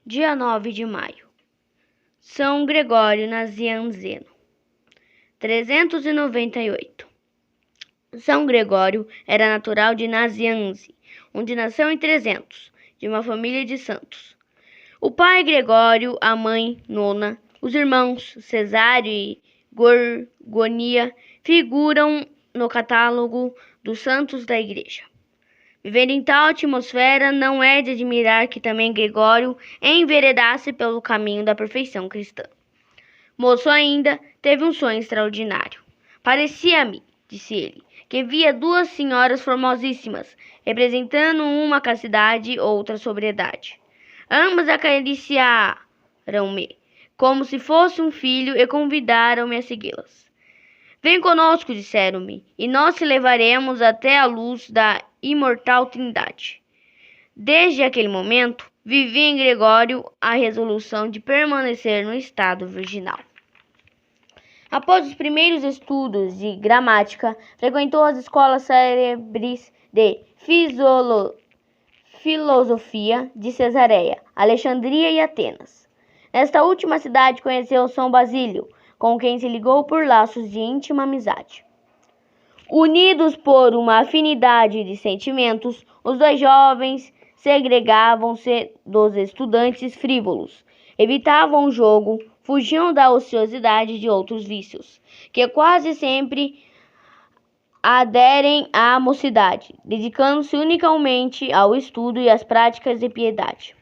Dia 9 de maio. São Gregório Nazianzeno. 398. São Gregório era natural de Nazianze, onde nasceu em 300, de uma família de santos. O pai Gregório, a mãe Nona, os irmãos Cesário e Gorgonia figuram no catálogo dos santos da Igreja. Viver em tal atmosfera, não é de admirar que também Gregório enveredasse pelo caminho da perfeição cristã. Moço ainda, teve um sonho extraordinário. Parecia-me, disse ele, que via duas senhoras formosíssimas, representando uma castidade e outra sobriedade. Ambas acariciaram-me, como se fosse um filho, e convidaram-me a segui-las. Vem conosco, disseram-me, e nós te levaremos até a luz da imortal Trindade. Desde aquele momento, vivi em Gregório a resolução de permanecer no estado virginal. Após os primeiros estudos de gramática, frequentou as escolas célebres de filosofia de Cesareia, Alexandria e Atenas. Nesta última cidade conheceu São Basílio, com quem se ligou por laços de íntima amizade. Unidos por uma afinidade de sentimentos, os dois jovens segregavam-se dos estudantes frívolos, evitavam o jogo, fugiam da ociosidade de outros vícios, que quase sempre aderem à mocidade, dedicando-se unicamente ao estudo e às práticas de piedade.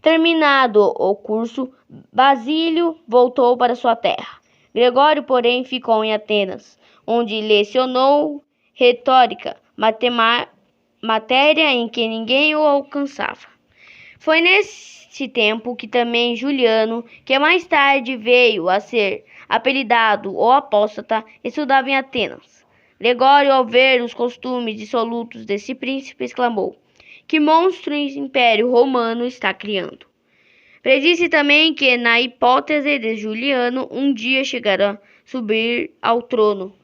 Terminado o curso, Basílio voltou para sua terra. Gregório, porém, ficou em Atenas, onde lecionou retórica, matéria em que ninguém o alcançava. Foi nesse tempo que também Juliano, que mais tarde veio a ser apelidado o apóstata, estudava em Atenas. Gregório, ao ver os costumes dissolutos desse príncipe, exclamou: "Que monstro império romano está criando!" Predisse também que, na hipótese de Juliano, um dia chegará a subir ao trono.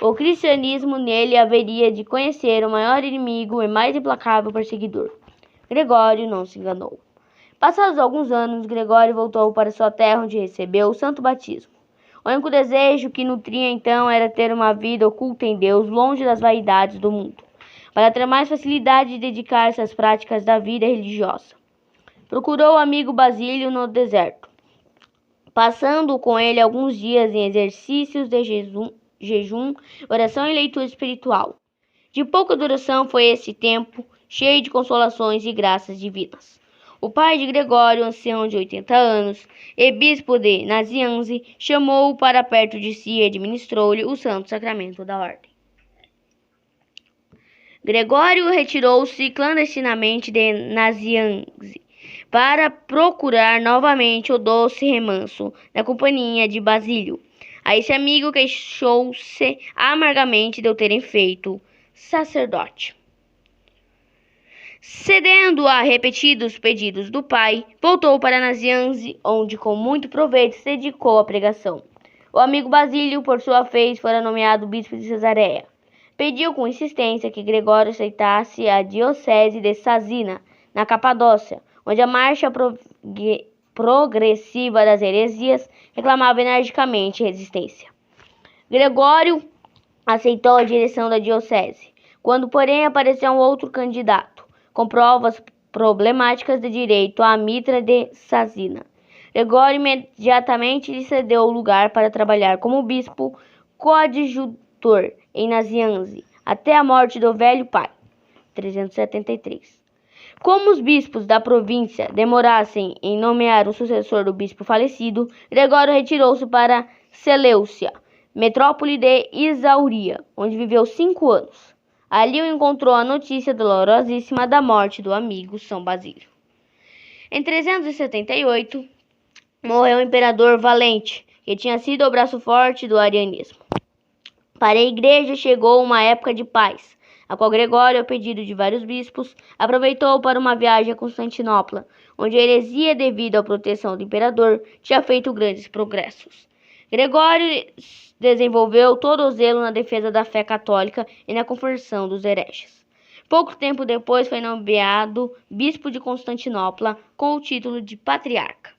O cristianismo nele haveria de conhecer o maior inimigo e mais implacável perseguidor. Gregório não se enganou. Passados alguns anos, Gregório voltou para sua terra, onde recebeu o santo batismo. O único desejo que nutria então era ter uma vida oculta em Deus, longe das vaidades do mundo, para ter mais facilidade de dedicar-se às práticas da vida religiosa. Procurou o amigo Basílio no deserto, passando com ele alguns dias em exercícios de jejum, oração e leitura espiritual. De pouca duração foi esse tempo, cheio de consolações e graças divinas. O pai de Gregório, ancião de 80 anos, e bispo de Nazianze, chamou-o para perto de si e administrou-lhe o santo sacramento da ordem. Gregório retirou-se clandestinamente de Nazianze para procurar novamente o doce remanso na companhia de Basílio. A esse amigo queixou-se amargamente de o terem feito sacerdote. Cedendo a repetidos pedidos do pai, voltou para Nazianze, onde com muito proveito se dedicou à pregação. O amigo Basílio, por sua vez, fora nomeado bispo de Cesareia. Pediu com insistência que Gregório aceitasse a diocese de Sazina, na Capadócia, onde a marcha progressiva das heresias reclamava energicamente resistência. Gregório aceitou a direção da diocese, quando, porém, apareceu um outro candidato, com provas problemáticas de direito à mitra de Sazina. Gregório imediatamente lhe cedeu o lugar para trabalhar como bispo coadjutor em Nazianze, até a morte do velho pai, 373. Como os bispos da província demorassem em nomear o sucessor do bispo falecido, Gregório retirou-se para Seleucia, metrópole de Isauria, onde viveu 5 anos. Ali encontrou a notícia dolorosíssima da morte do amigo São Basílio. Em 378, morreu o imperador Valente, que tinha sido o braço forte do arianismo. Para a igreja chegou uma época de paz, a qual Gregório, a pedido de vários bispos, aproveitou para uma viagem a Constantinopla, onde a heresia, devido à proteção do imperador, tinha feito grandes progressos. Gregório desenvolveu todo o zelo na defesa da fé católica e na conversão dos hereges. Pouco tempo depois foi nomeado bispo de Constantinopla com o título de patriarca.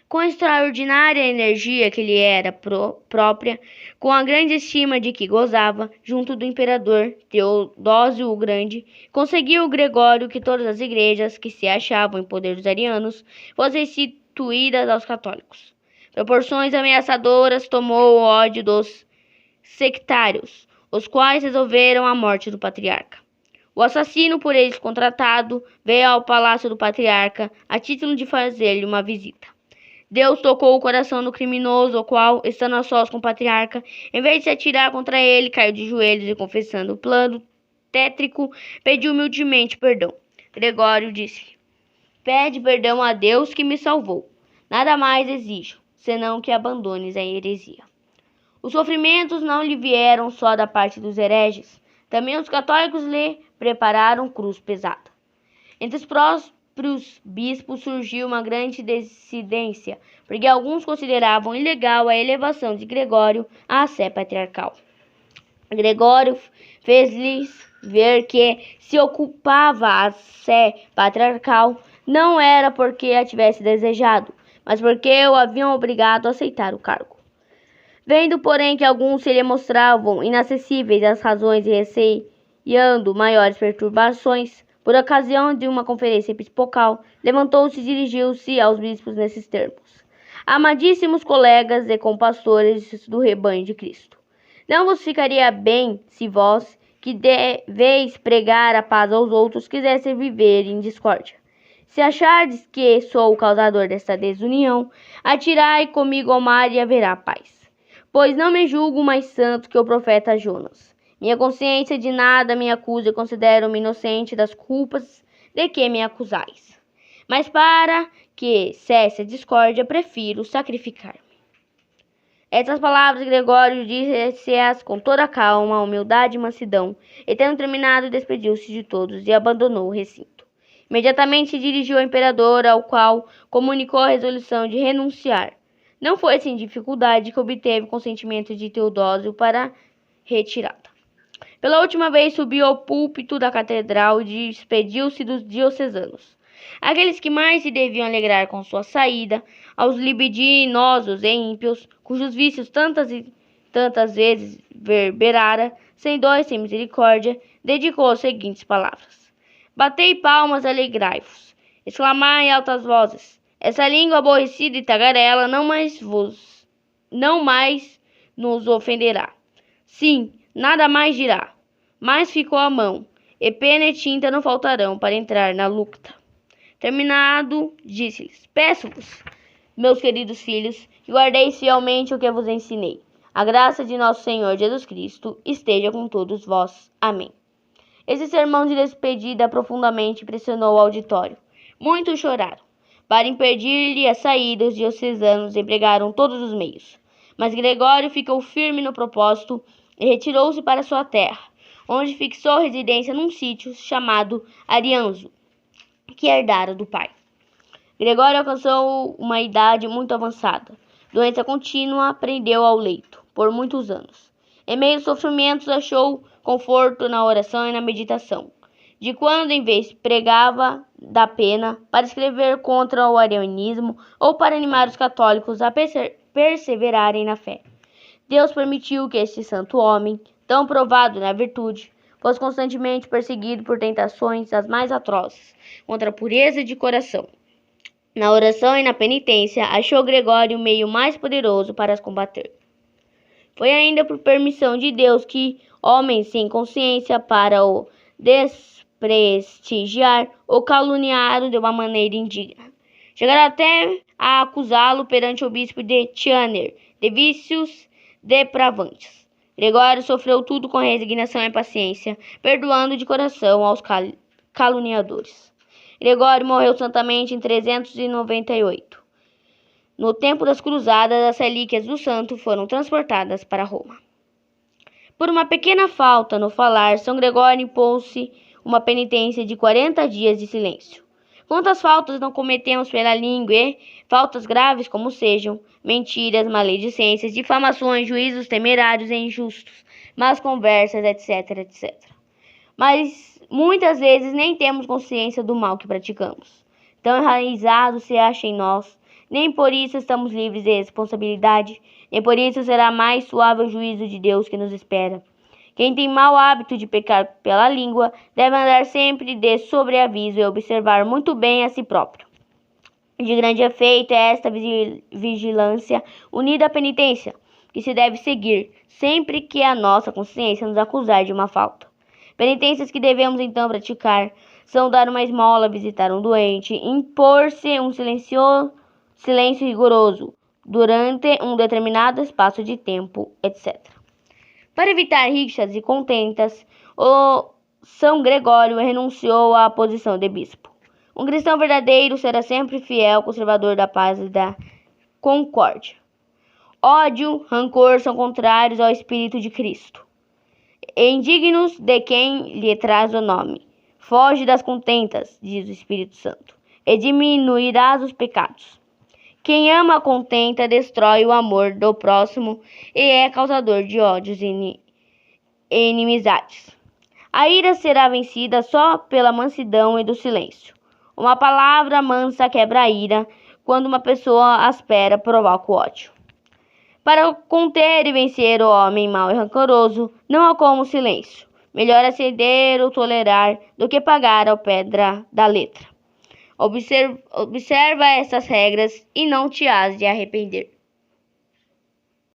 Com a extraordinária energia que lhe era própria, com a grande estima de que gozava, junto do imperador Teodósio o Grande, conseguiu Gregório que todas as igrejas que se achavam em poder dos arianos fossem restituídas aos católicos. Proporções ameaçadoras tomou o ódio dos sectários, os quais resolveram a morte do patriarca. O assassino por eles contratado veio ao palácio do patriarca a título de fazer-lhe uma visita. Deus tocou o coração do criminoso, o qual, estando a sós com o patriarca, em vez de se atirar contra ele, caiu de joelhos e, confessando o plano tétrico, pediu humildemente perdão. Gregório disse: pede perdão a Deus que me salvou. Nada mais exijo, senão que abandones a heresia. Os sofrimentos não lhe vieram só da parte dos hereges. Também os católicos lhe prepararam cruz pesada. Entre os próprios bispos surgiu uma grande dissidência, porque alguns consideravam ilegal a elevação de Gregório à sé patriarcal. Gregório fez-lhes ver que, se ocupava a sé patriarcal, não era porque a tivesse desejado, mas porque o haviam obrigado a aceitar o cargo. Vendo, porém, que alguns se lhe mostravam inacessíveis às razões e receando maiores perturbações, por ocasião de uma conferência episcopal, levantou-se e dirigiu-se aos bispos nesses termos: amadíssimos colegas e compastores do rebanho de Cristo, não vos ficaria bem se vós, que deveis pregar a paz aos outros, quisessem viver em discórdia. Se achardes que sou o causador desta desunião, atirai comigo ao mar e haverá paz. Pois não me julgo mais santo que o profeta Jonas. Minha consciência de nada me acusa e considero-me inocente das culpas de que me acusais. Mas para que cesse a discórdia, prefiro sacrificar-me. Estas palavras Gregório disse-as com toda a calma, humildade e mansidão, e tendo terminado, despediu-se de todos e abandonou o recinto. Imediatamente se dirigiu ao imperador, ao qual comunicou a resolução de renunciar. Não foi sem dificuldade que obteve o consentimento de Teodósio para retirada. Pela última vez subiu ao púlpito da catedral e despediu-se dos diocesanos, aqueles que mais se deviam alegrar com sua saída, aos libidinosos e ímpios, cujos vícios tantas vezes verberara, sem dó e sem misericórdia, dedicou as seguintes palavras: batei palmas, alegrai-vos, exclamai em altas vozes, essa língua aborrecida e tagarela não mais nos ofenderá. Sim, nada mais dirá. Mas ficou a mão, e pena e tinta não faltarão para entrar na luta. Terminado, disse-lhes: peço-vos, meus queridos filhos, que guardeis fielmente o que vos ensinei. A graça de nosso Senhor Jesus Cristo esteja com todos vós. Amém. Esse sermão de despedida profundamente impressionou o auditório. Muitos choraram. Para impedir-lhe a saída, os diocesanos empregaram todos os meios. Mas Gregório ficou firme no propósito e retirou-se para sua terra, onde fixou residência num sítio chamado Arianzo, que herdara do pai. Gregório alcançou uma idade muito avançada. Doença contínua prendeu ao leito por muitos anos. Em meio aos sofrimentos achou conforto na oração e na meditação. De quando em vez pregava da pena para escrever contra o arianismo ou para animar os católicos a perseverarem na fé. Deus permitiu que este santo homem, tão provado na virtude, fosse constantemente perseguido por tentações as mais atrozes contra a pureza de coração. Na oração e na penitência, achou Gregório o meio mais poderoso para as combater. Foi ainda por permissão de Deus que homens sem consciência, para o desprestigiar, o caluniaram de uma maneira indigna. Chegaram até a acusá-lo perante o bispo de Tianer de vícios depravantes. Gregório sofreu tudo com resignação e paciência, perdoando de coração aos caluniadores. Gregório morreu santamente em 398. No tempo das cruzadas, as relíquias do santo foram transportadas para Roma. Por uma pequena falta no falar, São Gregório impôs-se uma penitência de 40 dias de silêncio. Quantas faltas não cometemos pela língua e, faltas graves como sejam, mentiras, maledicências, difamações, juízos temerários e injustos, más conversas, etc., etc. mas muitas vezes nem temos consciência do mal que praticamos. Tão enraizado se acha em nós, nem por isso estamos livres de responsabilidade, nem por isso será mais suave o juízo de Deus que nos espera. Quem tem mau hábito de pecar pela língua deve andar sempre de sobreaviso e observar muito bem a si próprio. De grande efeito é esta vigilância unida à penitência, que se deve seguir sempre que a nossa consciência nos acusar de uma falta. Penitências que devemos então praticar são dar uma esmola, visitar um doente, impor-se um silêncio rigoroso durante um determinado espaço de tempo, etc. Para evitar rixas e contentas, o São Gregório renunciou à posição de bispo. Um cristão verdadeiro será sempre fiel, conservador da paz e da concórdia. Ódio, rancor são contrários ao Espírito de Cristo, e indignos de quem lhe traz o nome. Foge das contentas, diz o Espírito Santo, e diminuirás os pecados. Quem ama a contenta destrói o amor do próximo e é causador de ódios e inimizades. A ira será vencida só pela mansidão e do silêncio. Uma palavra mansa quebra a ira, quando uma pessoa áspera provoca o ódio. Para conter e vencer o homem mau e rancoroso, não há como silêncio. Melhor é ceder ou tolerar do que pagar ao pé da letra. Observa essas regras e não te hás de arrepender.